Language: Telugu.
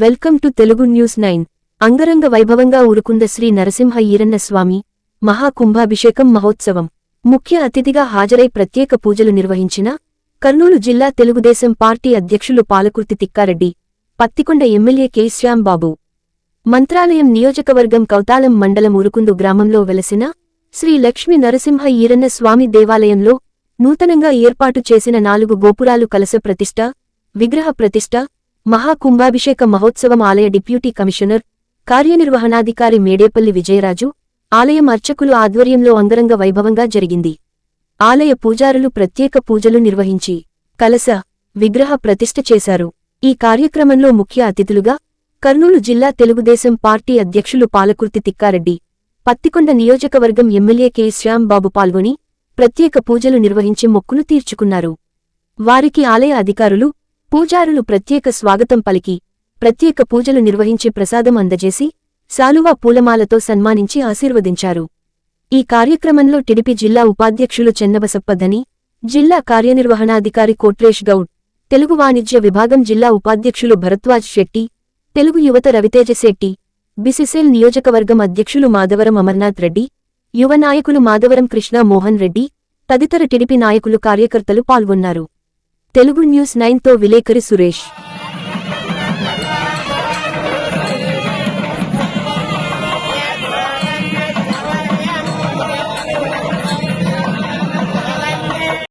Welcome to Telugu news 9. అంగరంగ వైభవంగా ఊరుకుంద శ్రీ నరసింహ ఈరన్న స్వామి మహాకుంభాభిషేకం మహోత్సవం ముఖ్య అతిథిగా హాజరై ప్రత్యేక పూజలు నిర్వహించిన కర్నూలు జిల్లా తెలుగుదేశం పార్టీ అధ్యక్షులు పాలకుర్తి తిక్కారెడ్డి, పత్తికొండ ఎమ్మెల్యే కె శ్యాంబాబు. మంత్రాలయం నియోజకవర్గం కౌతాళం మండలం ఊరుకుందు గ్రామంలో వెలసిన శ్రీ లక్ష్మీ నరసింహ ఈరన్న స్వామి దేవాలయంలో నూతనంగా ఏర్పాటు చేసిన 4 గోపురాలు కలశ ప్రతిష్ఠ, విగ్రహ ప్రతిష్ఠ, మహాకుంభాభిషేక మహోత్సవం ఆలయ డిప్యూటీ కమిషనర్, కార్యనిర్వహణాధికారి మేడేపల్లి విజయరాజు, ఆలయం అర్చకులు ఆధ్వర్యంలో అంగరంగ వైభవంగా జరిగింది. ఆలయ పూజారులు ప్రత్యేక పూజలు నిర్వహించి కలశ, విగ్రహ ప్రతిష్ఠ చేశారు. ఈ కార్యక్రమంలో ముఖ్య అతిథులుగా కర్నూలు జిల్లా తెలుగుదేశం పార్టీ అధ్యక్షులు పాలకుర్తి తిక్కారెడ్డి, పత్తికొండ నియోజకవర్గం ఎమ్మెల్యే కె శ్యాంబాబు పాల్గొని ప్రత్యేక పూజలు నిర్వహించి మొక్కులు తీర్చుకున్నారు. వారికి ఆలయ అధికారులు, పూజారులు ప్రత్యేక స్వాగతం పలికి ప్రత్యేక పూజలు నిర్వహించి ప్రసాదం అందజేసి శాలువా పూలమాలతో సన్మానించి ఆశీర్వదించారు. ఈ కార్యక్రమంలో టిడిపి జిల్లా ఉపాధ్యక్షులు చెన్నబసప్పదని, జిల్లా కార్యనిర్వహణాధికారి కోట్రేష్ గౌడ్, తెలుగు వాణిజ్య విభాగం జిల్లా ఉపాధ్యక్షులు భరద్వాజ్ శెట్టి, తెలుగు యువత రవితేజ శెట్టి, బిసిసిఎల్ నియోజకవర్గం అధ్యక్షులు మాధవరం అమర్నాథ్ రెడ్డి, యువ నాయకులు మాధవరం కృష్ణ మోహన్ రెడ్డి తదితర టిడిపి నాయకులు కార్యకర్తలు పాల్గొన్నారు. తెలుగు న్యూస్ 9తో విలేకరి సురేష్.